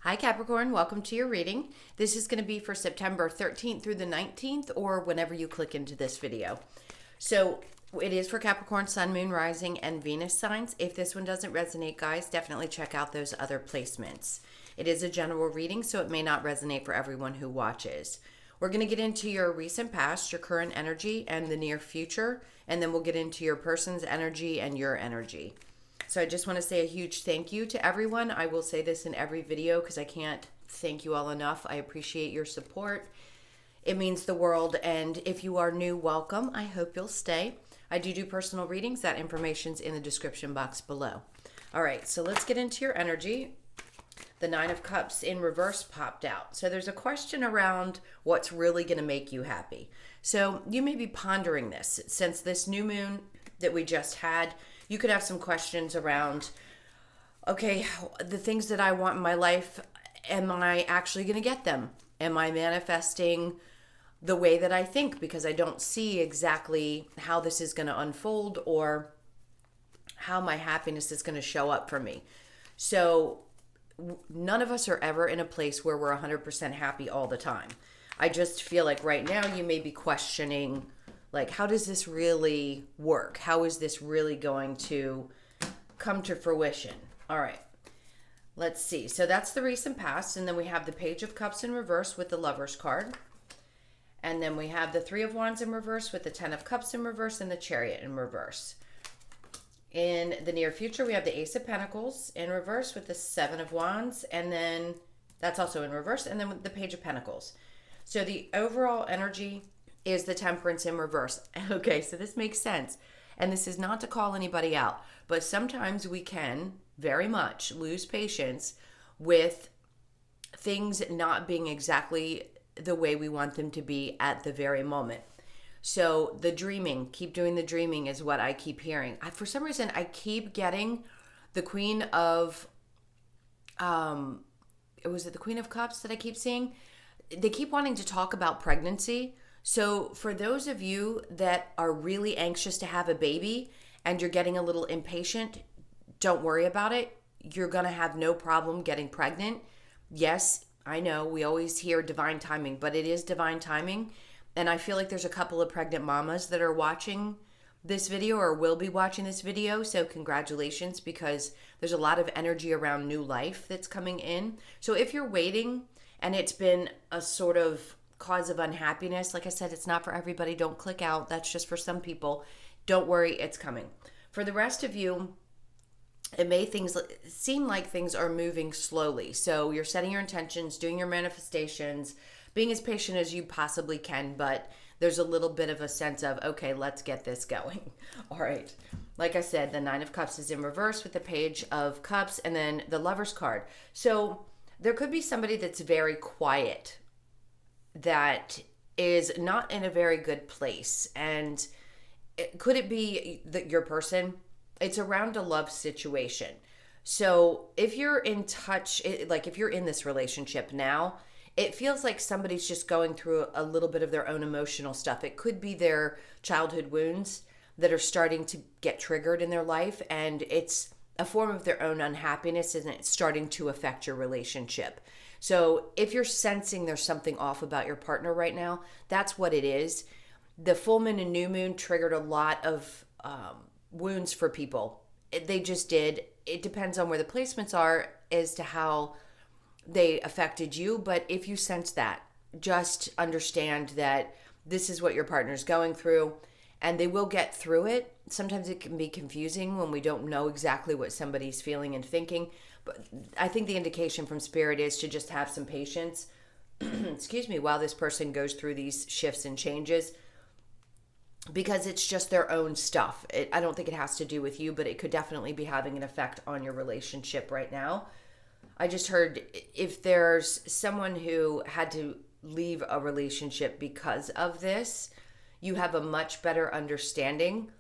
Hi Capricorn, welcome to your reading. This is going to be for September 13th through the 19th or whenever you click into this video. So it is for Capricorn, Sun, Moon, Rising, and Venus signs. If this one doesn't resonate, guys, definitely check out those other placements. It is a general reading, so it may not resonate for everyone who watches. We're going to get into your recent past, your current energy, and the near future, and then we'll get into your person's energy and your energy. So I just want to say a huge thank you to everyone. I will say this in every video because I can't thank you all enough. I appreciate your support. It means the world. And if you are new, welcome. I hope you'll stay. I do personal readings. That information's in the description box below. All right, so let's get into your energy. The Nine of Cups in reverse popped out. So there's a question around what's really going to make you happy. So you may be pondering this since this new moon that we just had. You could have some questions around, okay, the things that I want in my life, am I actually going to get them? Am I manifesting the way that I think? Because I don't see exactly how this is going to unfold or how my happiness is going to show up for me. So none of us are ever in a place where we're 100% happy all the time. I just feel like right now you may be questioning, like, how does this really work? How is this really going to come to fruition? All right, let's see. So that's the recent past. And then we have the Page of Cups in reverse with the Lover's card. And then we have the Three of Wands in reverse with the Ten of Cups in reverse and the Chariot in reverse. In the near future, we have the Ace of Pentacles in reverse with the Seven of Wands. And then that's also in reverse. And then with the Page of Pentacles. So the overall energy is the Temperance in reverse. Okay, so this makes sense. And this is not to call anybody out, but sometimes we can very much lose patience with things not being exactly the way we want them to be at the very moment. So the dreaming, keep doing the dreaming is what I keep hearing. For some reason, I keep getting the Queen of, was it the Queen of Cups that I keep seeing? They keep wanting to talk about pregnancy. So for those of you that are really anxious to have a baby and you're getting a little impatient, don't worry about it. You're going to have no problem getting pregnant. Yes, I know we always hear divine timing, but it is divine timing. And I feel like there's a couple of pregnant mamas that are watching this video or will be watching this video. So congratulations, because there's a lot of energy around new life that's coming in. So if you're waiting and it's been a sort of cause of unhappiness, like I said, it's not for everybody. Don't click out. That's just for some people. Don't worry, it's coming. For the rest of you, it may seem like things are moving slowly. So you're setting your intentions, doing your manifestations, being as patient as you possibly can, but there's a little bit of a sense of, okay, let's get this going. All right. Like I said, the Nine of Cups is in reverse with the Page of Cups and then the Lover's card. So there could be somebody that's very quiet, that is not in a very good place. And could it be that your person? It's around a love situation. So if you're in touch, like if you're in this relationship now, it feels like somebody's just going through a little bit of their own emotional stuff. It could be their childhood wounds that are starting to get triggered in their life, and it's a form of their own unhappiness, and it's starting to affect your relationship. So if you're sensing there's something off about your partner right now, that's what it is. The full moon and new moon triggered a lot of wounds for people. They just did. It depends on where the placements are as to how they affected you. But if you sense that, just understand that this is what your partner's going through, and they will get through it. Sometimes it can be confusing when we don't know exactly what somebody's feeling and thinking. But I think the indication from Spirit is to just have some patience, excuse me, while this person goes through these shifts and changes, because it's just their own stuff. I don't think it has to do with you, but it could definitely be having an effect on your relationship right now. I just heard if there's someone who had to leave a relationship because of this, you have a much better understanding,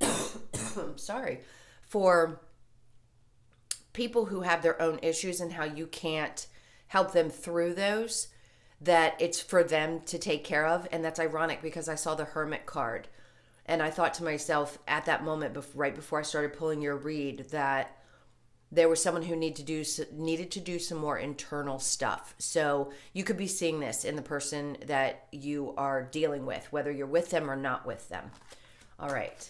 I'm sorry, for people who have their own issues and how you can't help them through those, that it's for them to take care of. And that's ironic because I saw the Hermit card and I thought to myself at that moment, right before I started pulling your read, that there was someone who needed to do some more internal stuff. So you could be seeing this in the person that you are dealing with, whether you're with them or not with them. All right.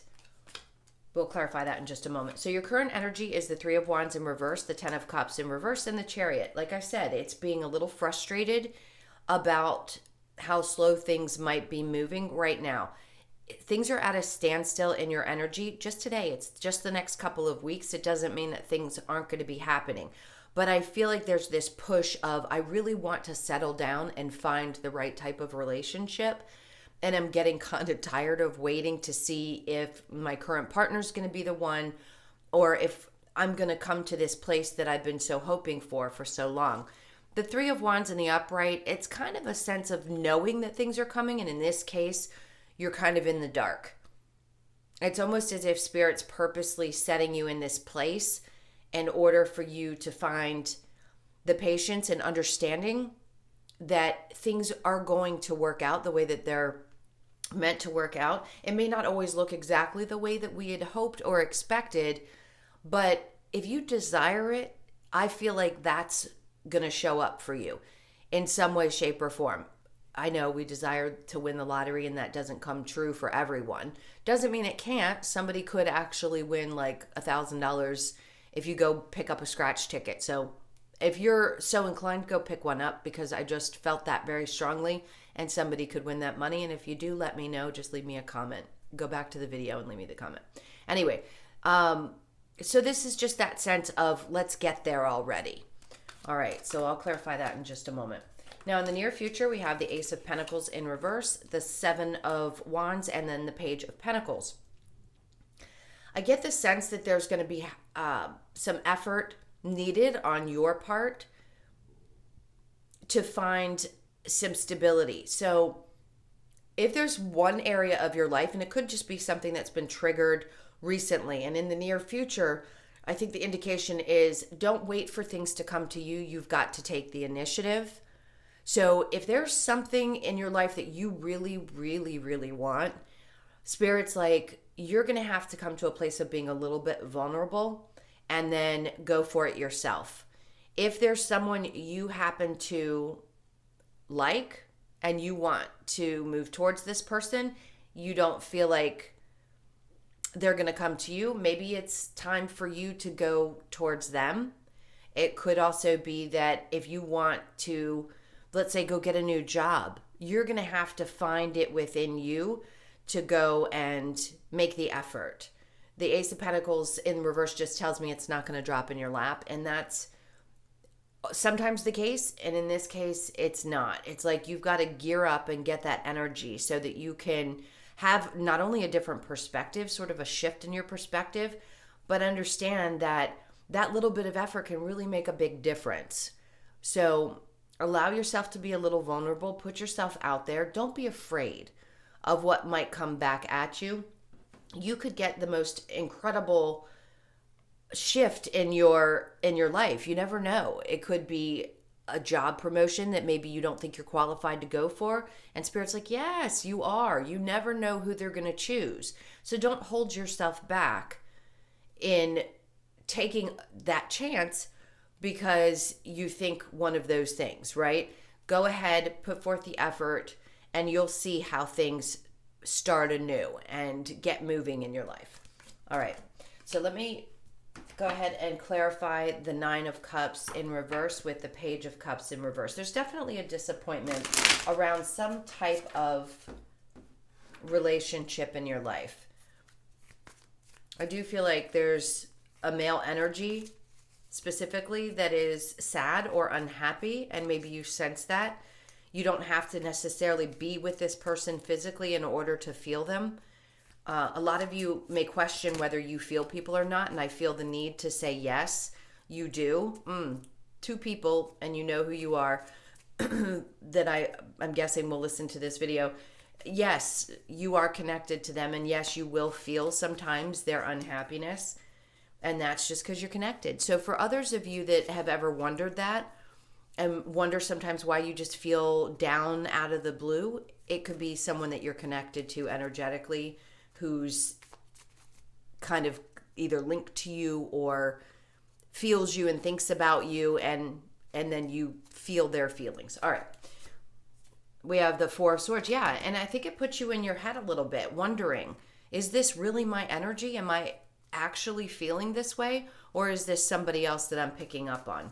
We'll clarify that in just a moment. So your current energy is the Three of Wands in reverse, the Ten of Cups in reverse, and the Chariot. Like I said, it's being a little frustrated about how slow things might be moving right now. Things are at a standstill in your energy just today. It's just the next couple of weeks. It doesn't mean that things aren't going to be happening. But I feel like there's this push of, I really want to settle down and find the right type of relationship. And I'm getting kind of tired of waiting to see if my current partner's going to be the one, or if I'm going to come to this place that I've been so hoping for so long. The Three of Wands in the upright, it's kind of a sense of knowing that things are coming. And in this case, you're kind of in the dark. It's almost as if Spirit's purposely setting you in this place in order for you to find the patience and understanding that things are going to work out the way that they're meant to work out. It may not always look exactly the way that we had hoped or expected, but if you desire it, I feel like that's going to show up for you in some way, shape, or form. I know we desire to win the lottery and that doesn't come true for everyone. Doesn't mean it can't. Somebody could actually win like $1,000 if you go pick up a scratch ticket. So if you're so inclined, go pick one up, because I just felt that very strongly and somebody could win that money. And if you do, let me know. Just leave me a comment. Go back to the video and leave me the comment. Anyway, so this is just that sense of let's get there already. All right, so I'll clarify that in just a moment. Now, in the near future, we have the Ace of Pentacles in reverse, the Seven of Wands, and then the Page of Pentacles. I get the sense that there's going to be some effort needed on your part to find some stability. So if there's one area of your life, and it could just be something that's been triggered recently and in the near future, I think the indication is don't wait for things to come to you. You've got to take the initiative. So if there's something in your life that you really, really, really want, Spirit's like, you're going to have to come to a place of being a little bit vulnerable and then go for it yourself. If there's someone you happen to like and you want to move towards this person, you don't feel like they're going to come to you. Maybe it's time for you to go towards them. It could also be that if you want to, let's say, go get a new job, you're going to have to find it within you to go and make the effort. The Ace of Pentacles in reverse just tells me it's not going to drop in your lap. And that's sometimes the case. And in this case, it's not. It's like you've got to gear up and get that energy so that you can have not only a different perspective, sort of a shift in your perspective, but understand that that little bit of effort can really make a big difference. So allow yourself to be a little vulnerable. Put yourself out there. Don't be afraid of what might come back at you. You could get the most incredible shift in your life. You never know. It could be a job promotion that maybe you don't think you're qualified to go for, and Spirit's like, yes, you are. You never know who they're going to choose. So don't hold yourself back in taking that chance because you think one of those things, right? Go ahead, put forth the effort, and you'll see how things start anew and get moving in your life. All right, so let me go ahead and clarify the Nine of Cups in reverse with the Page of Cups in reverse. There's definitely a disappointment around some type of relationship in your life. I do feel like there's a male energy specifically that is sad or unhappy, and maybe you sense that. You don't have to necessarily be with this person physically in order to feel them. A lot of you may question whether you feel people or not, and I feel the need to say yes, you do. Two people, and you know who you are, that I'm guessing will listen to this video. Yes, you are connected to them, and yes, you will feel sometimes their unhappiness, and that's just because you're connected. So for others of you that have ever wondered that, and wonder sometimes why you just feel down out of the blue, it could be someone that you're connected to energetically who's kind of either linked to you or feels you and thinks about you, and then you feel their feelings. All right. We have the Four of Swords. Yeah, and I think it puts you in your head a little bit, wondering, is this really my energy? Am I actually feeling this way? Or is this somebody else that I'm picking up on?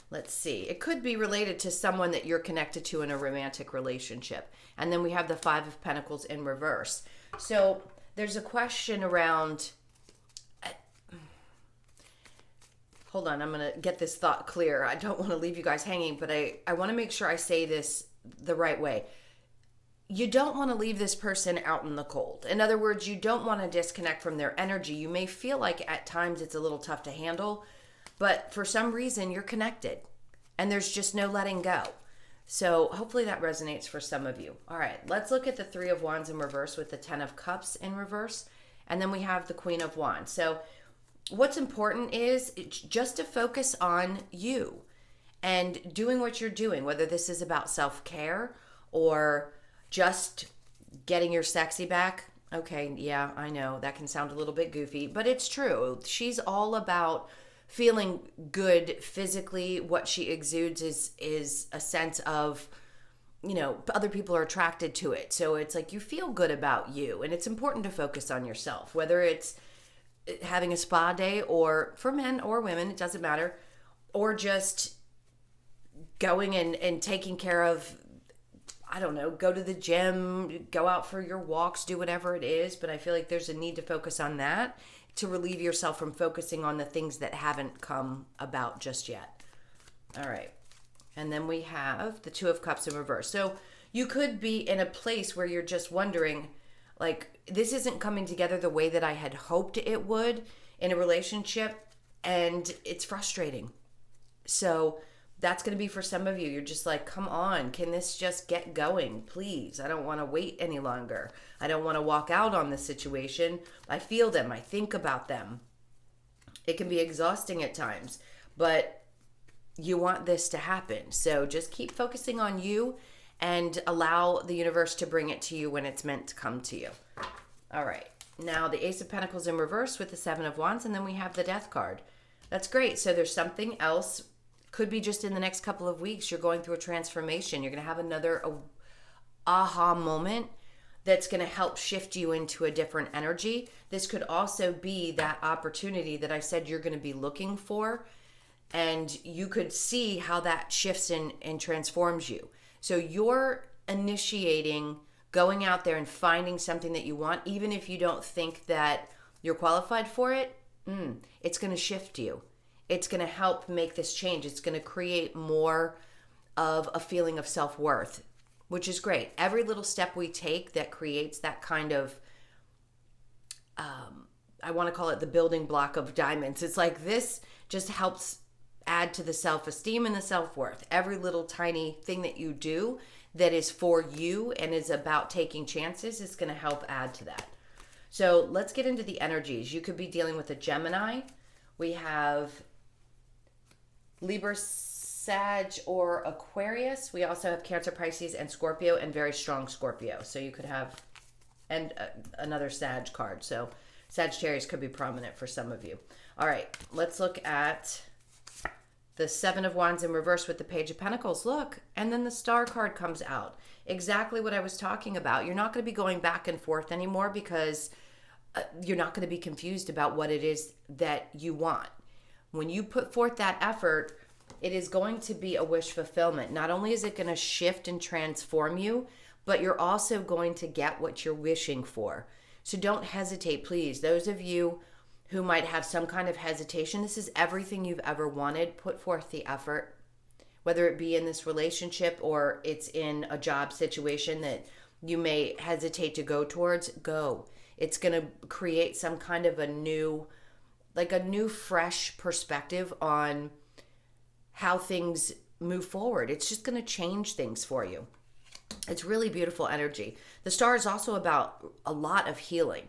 Let's see. It could be related to someone that you're connected to in a romantic relationship. And then we have the Five of Pentacles in reverse. So there's a question around... Hold on, I'm going to get this thought clear. I don't want to leave you guys hanging, but I want to make sure I say this the right way. You don't want to leave this person out in the cold. In other words, you don't want to disconnect from their energy. You may feel like at times it's a little tough to handle, but for some reason you're connected and there's just no letting go. So hopefully that resonates for some of you. All right, let's look at the Three of Wands in reverse with the Ten of Cups in reverse. And then we have the Queen of Wands. So what's important is just to focus on you and doing what you're doing, whether this is about self-care or just getting your sexy back. Okay, yeah, I know that can sound a little bit goofy, but it's true. She's all about feeling good physically. What she exudes is a sense of, you know, other people are attracted to it. So it's like you feel good about you, and it's important to focus on yourself, whether it's having a spa day, or for men or women, it doesn't matter, or just going and taking care of, I don't know, go to the gym, go out for your walks, do whatever it is. But I feel like there's a need to focus on that to relieve yourself from focusing on the things that haven't come about just yet. All right. And then we have the Two of Cups in reverse. So you could be in a place where you're just wondering, like, this isn't coming together the way that I had hoped it would in a relationship, and it's frustrating. So that's going to be for some of you. You're just like, come on, can this just get going, please? I don't want to wait any longer. I don't want to walk out on this situation. I feel them. I think about them. It can be exhausting at times, but you want this to happen. So just keep focusing on you and allow the universe to bring it to you when it's meant to come to you. All right. Now the Ace of Pentacles in reverse with the Seven of Wands, and then we have the Death card. That's great. So there's something else. Could be just in the next couple of weeks, you're going through a transformation. You're going to have another aha moment that's going to help shift you into a different energy. This could also be that opportunity that I said you're going to be looking for, and you could see how that shifts and transforms you. So you're initiating going out there and finding something that you want, even if you don't think that you're qualified for it. It's going to shift you. It's going to help make this change. It's going to create more of a feeling of self-worth, which is great. Every little step we take that creates that kind of, I want to call it the building block of diamonds. It's like this just helps add to the self-esteem and the self-worth. Every little tiny thing that you do that is for you and is about taking chances is going to help add to that. So let's get into the energies. You could be dealing with a Gemini. We have Libra, Sag, or Aquarius. We also have Cancer, Pisces, and Scorpio, and very strong Scorpio. So you could have another Sag card. So Sagittarius could be prominent for some of you. All right, let's look at the Seven of Wands in reverse with the Page of Pentacles. Look, and then the Star card comes out. Exactly what I was talking about. You're not going to be going back and forth anymore because you're not going to be confused about what it is that you want. When you put forth that effort, it is going to be a wish fulfillment. Not only is it going to shift and transform you, but you're also going to get what you're wishing for. So don't hesitate, please. Those of you who might have some kind of hesitation, this is everything you've ever wanted. Put forth the effort, whether it be in this relationship or it's in a job situation that you may hesitate to go towards. Go. It's going to create some kind of a new fresh perspective on how things move forward. It's just going to change things for you. It's really beautiful energy. The Star is also about a lot of healing.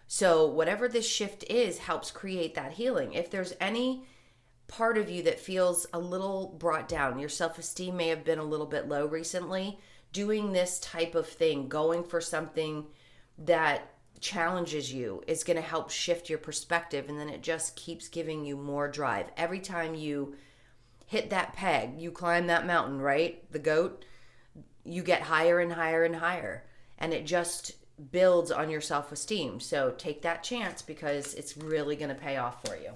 So whatever this shift is helps create that healing. If there's any part of you that feels a little brought down, your self-esteem may have been a little bit low recently, doing this type of thing, going for something that challenges you is going to help shift your perspective, and then it just keeps giving you more drive. Every time you hit that peg, you climb that mountain, right? The goat, you get higher and higher and higher, and it just builds on your self-esteem. So take that chance because it's really going to pay off for you.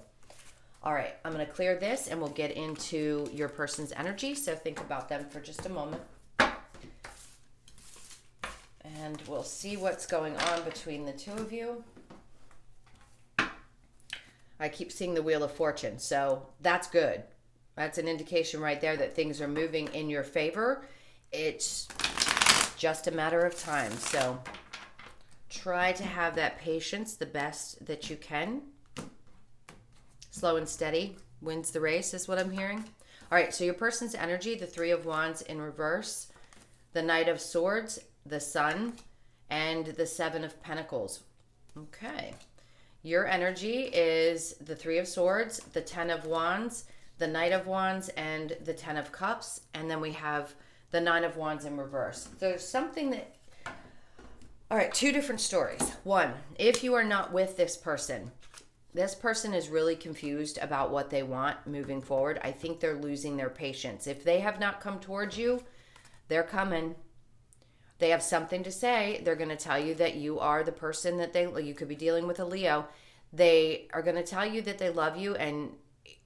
All right, I'm going to clear this and we'll get into your person's energy. So think about them for just a moment. And we'll see what's going on between the two of you. I keep seeing the Wheel of Fortune, so that's good. That's an indication right there that things are moving in your favor. It's just a matter of time. So try to have that patience the best that you can. Slow and steady wins the race is what I'm hearing. All right, so your person's energy, the Three of Wands in reverse, the Knight of Swords, the Sun, and the Seven of Pentacles. Okay. Your energy is the Three of Swords, the Ten of Wands, the Knight of Wands, and the Ten of Cups. And then we have the Nine of Wands in reverse. There's something that... All right, two different stories. One, if you are not with this person is really confused about what they want moving forward. I think they're losing their patience. If they have not come towards you, they're coming. They have something to say. They're going to tell you that you are the person that you could be dealing with a Leo. They are going to tell you that they love you and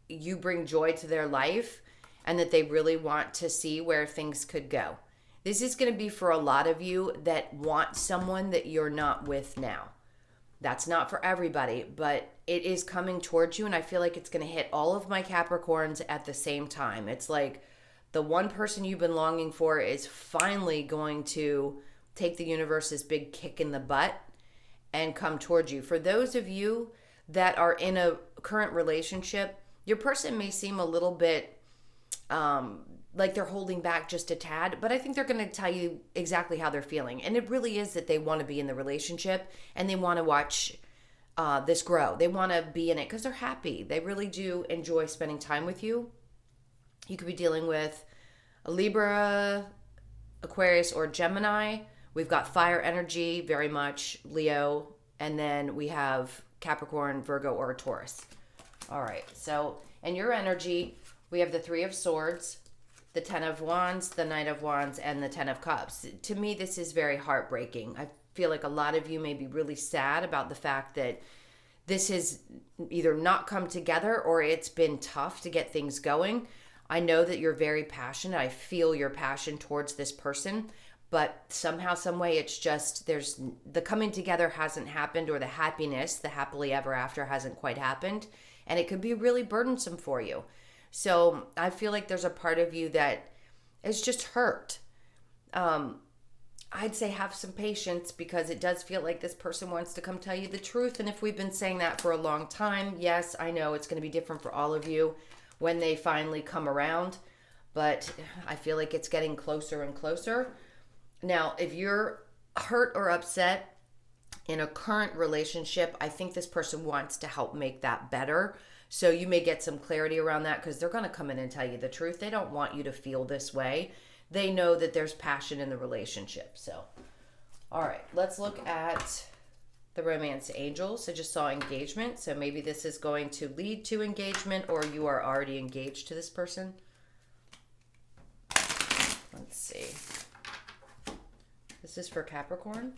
you bring joy to their life and that they really want to see where things could go. This is going to be for a lot of you that want someone that you're not with now. That's not for everybody, but it is coming towards you, and I feel like it's going to hit all of my Capricorns at the same time. It's like the one person you've been longing for is finally going to take the universe's big kick in the butt and come towards you. For those of you that are in a current relationship, your person may seem a little bit like they're holding back just a tad, but I think they're going to tell you exactly how they're feeling. And it really is that they want to be in the relationship and they want to watch this grow. They want to be in it because they're happy. They really do enjoy spending time with you. You could be dealing with a Libra, Aquarius, or Gemini. We've got fire energy, very much Leo. And then we have Capricorn, Virgo, or a Taurus. All right. So in your energy, we have the Three of Swords, the Ten of Wands, the Knight of Wands, and the Ten of Cups. To me, this is very heartbreaking. I feel like a lot of you may be really sad about the fact that this has either not come together or it's been tough to get things going. I know that you're very passionate. I feel your passion towards this person, but somehow, some way, it's just the coming together hasn't happened, or the happiness, the happily ever after hasn't quite happened, and it could be really burdensome for you. So I feel like there's a part of you that is just hurt. I'd say have some patience because it does feel like this person wants to come tell you the truth. And if we've been saying that for a long time, yes, I know it's going to be different for all of you when they finally come around. But I feel like it's getting closer and closer. Now, if you're hurt or upset in a current relationship, I think this person wants to help make that better. So you may get some clarity around that because they're going to come in and tell you the truth. They don't want you to feel this way. They know that there's passion in the relationship. So, all right, let's look at the romance angels. I just saw engagement. So maybe this is going to lead to engagement or you are already engaged to this person. Let's see. This is for Capricorn.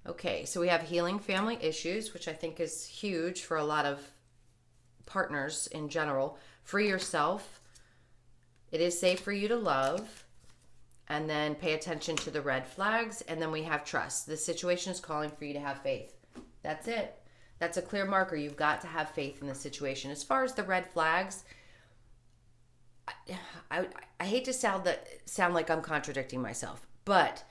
Okay, so we have healing family issues, which I think is huge for a lot of partners in general. Free yourself. It is safe for you to love. And then pay attention to the red flags. And then we have trust. The situation is calling for you to have faith. That's it. That's a clear marker. You've got to have faith in the situation. As far as the red flags, I hate to sound like I'm contradicting myself, but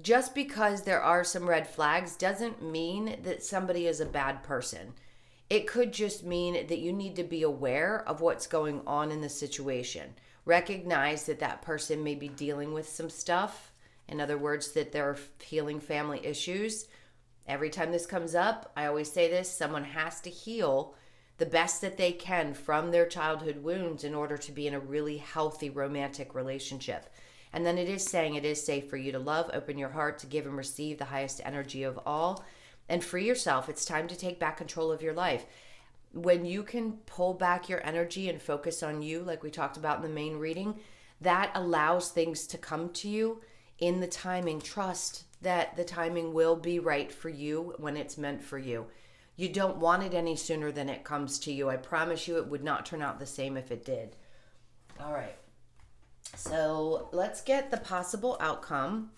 just because there are some red flags doesn't mean that somebody is a bad person. It could just mean that you need to be aware of what's going on in the situation. Recognize that that person may be dealing with some stuff. In other words, that they're healing family issues. Every time this comes up, I always say this, someone has to heal the best that they can from their childhood wounds in order to be in a really healthy romantic relationship. And then it is saying it is safe for you to love, open your heart, to give and receive the highest energy of all, and free yourself. It's time to take back control of your life. When you can pull back your energy and focus on you, like we talked about in the main reading, that allows things to come to you in the timing. Trust that the timing will be right for you when it's meant for you. You don't want it any sooner than it comes to you. I promise you it would not turn out the same if it did. All right. So let's get the possible outcome.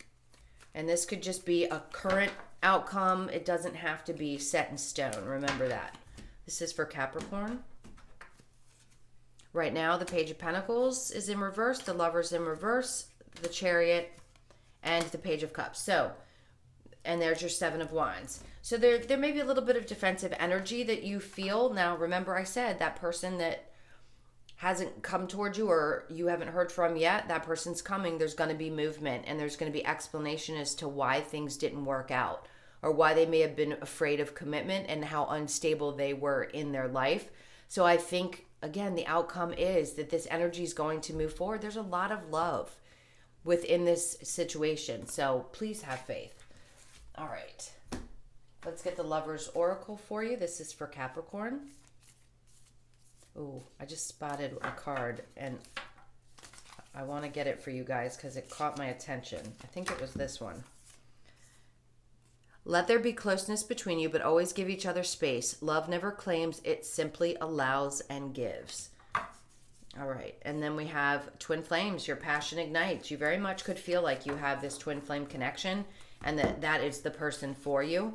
And this could just be a current outcome. It doesn't have to be set in stone. Remember that. This is for Capricorn. Right now, the Page of Pentacles is in reverse. The Lover's in reverse. The Chariot and the Page of Cups. So, and there's your Seven of Wands. So there may be a little bit of defensive energy that you feel. Now, remember I said that person that hasn't come towards you or you haven't heard from yet, that person's coming. There's going to be movement and there's going to be explanation as to why things didn't work out or why they may have been afraid of commitment and how unstable they were in their life. So I think, again, the outcome is that this energy is going to move forward. There's a lot of love within this situation. So please have faith. All right. Let's get the Lover's Oracle for you. This is for Capricorn. Ooh, I just spotted a card and I want to get it for you guys because it caught my attention. I think it was this one. Let there be closeness between you, but always give each other space. Love never claims, it simply allows and gives. All right, and then we have twin flames. Your passion ignites. You very much could feel like you have this twin flame connection and that is the person for you.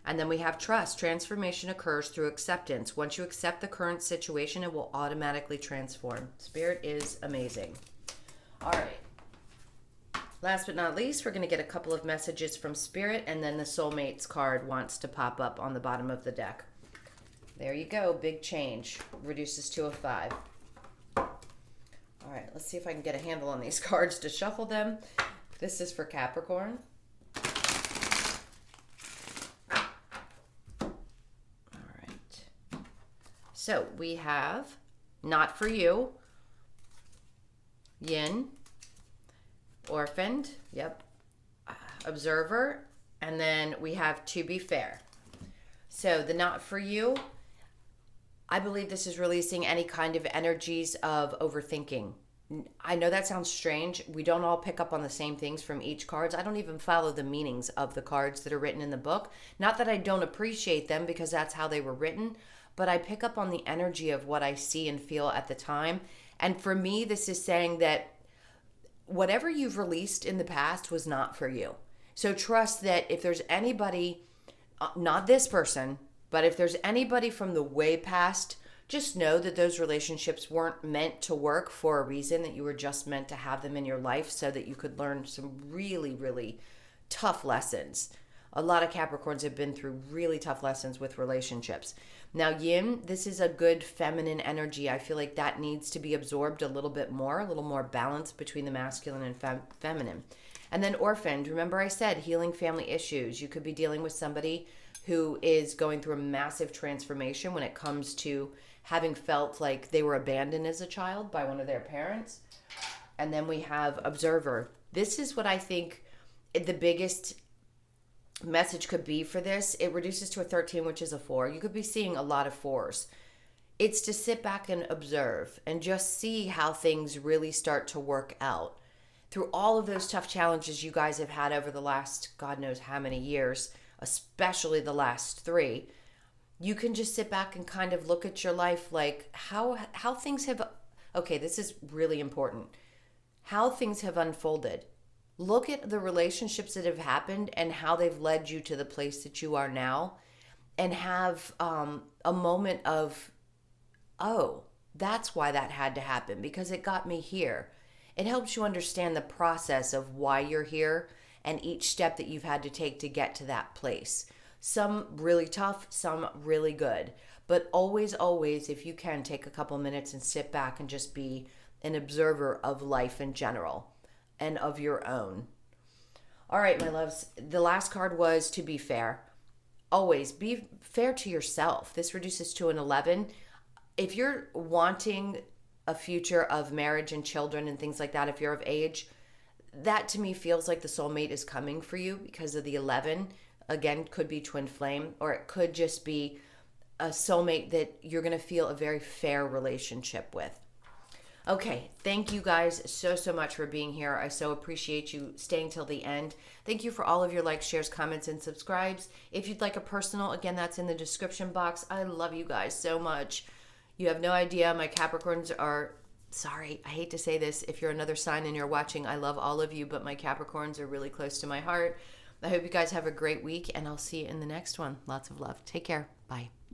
And then we have trust. Transformation occurs through acceptance. Once you accept the current situation, it will automatically transform. Spirit is amazing. All right. Last but not least, we're going to get a couple of messages from Spirit, and then the Soulmates card wants to pop up on the bottom of the deck. There you go. Big change. Reduces to a 5. All right. Let's see if I can get a handle on these cards to shuffle them. This is for Capricorn. So we have Not For You, Yin, Orphaned, yep, Observer, and then we have To Be Fair. So the Not For You, I believe this is releasing any kind of energies of overthinking. I know that sounds strange. We don't all pick up on the same things from each cards. I don't even follow the meanings of the cards that are written in the book. Not that I don't appreciate them because that's how they were written, but I pick up on the energy of what I see and feel at the time. And for me, this is saying that whatever you've released in the past was not for you. So trust that if there's anybody, not this person, but if there's anybody from the way past, just know that those relationships weren't meant to work for a reason, that you were just meant to have them in your life so that you could learn some really, really tough lessons. A lot of Capricorns have been through really tough lessons with relationships. Now, Yin, this is a good feminine energy. I feel like that needs to be absorbed a little bit more, a little more balance between the masculine and feminine. And then Orphaned, remember I said healing family issues. You could be dealing with somebody who is going through a massive transformation when it comes to having felt like they were abandoned as a child by one of their parents. And then we have Observer. This is what I think the biggest message could be for this. It reduces to a 13, which is a 4. You could be seeing a lot of 4s. It's to sit back and observe and just see how things really start to work out. Through all of those tough challenges you guys have had over the last, God knows how many years, especially the last 3, you can just sit back and kind of look at your life like how things have, okay, this is really important, how things have unfolded. Look at the relationships that have happened and how they've led you to the place that you are now, and have a moment of, oh, that's why that had to happen, because it got me here. It helps you understand the process of why you're here and each step that you've had to take to get to that place. Some really tough, some really good. But always, always, if you can, take a couple minutes and sit back and just be an observer of life in general and of your own. All right, my loves, the last card was To Be Fair. Always be fair to yourself. This reduces to an 11. If you're wanting a future of marriage and children and things like that, if you're of age, that to me feels like the soulmate is coming for you because of the 11. Again, could be twin flame, or it could just be a soulmate that you're going to feel a very fair relationship with. Okay, thank you guys so much for being here. I so appreciate you staying till the end. Thank you for all of your likes, shares, comments, and subscribes. If you'd like a personal, again, that's in the description box. I love you guys so much. You have no idea. My Capricorns are, sorry, I hate to say this. If you're another sign and you're watching, I love all of you, but my Capricorns are really close to my heart. I hope you guys have a great week, and I'll see you in the next one. Lots of love. Take care. Bye.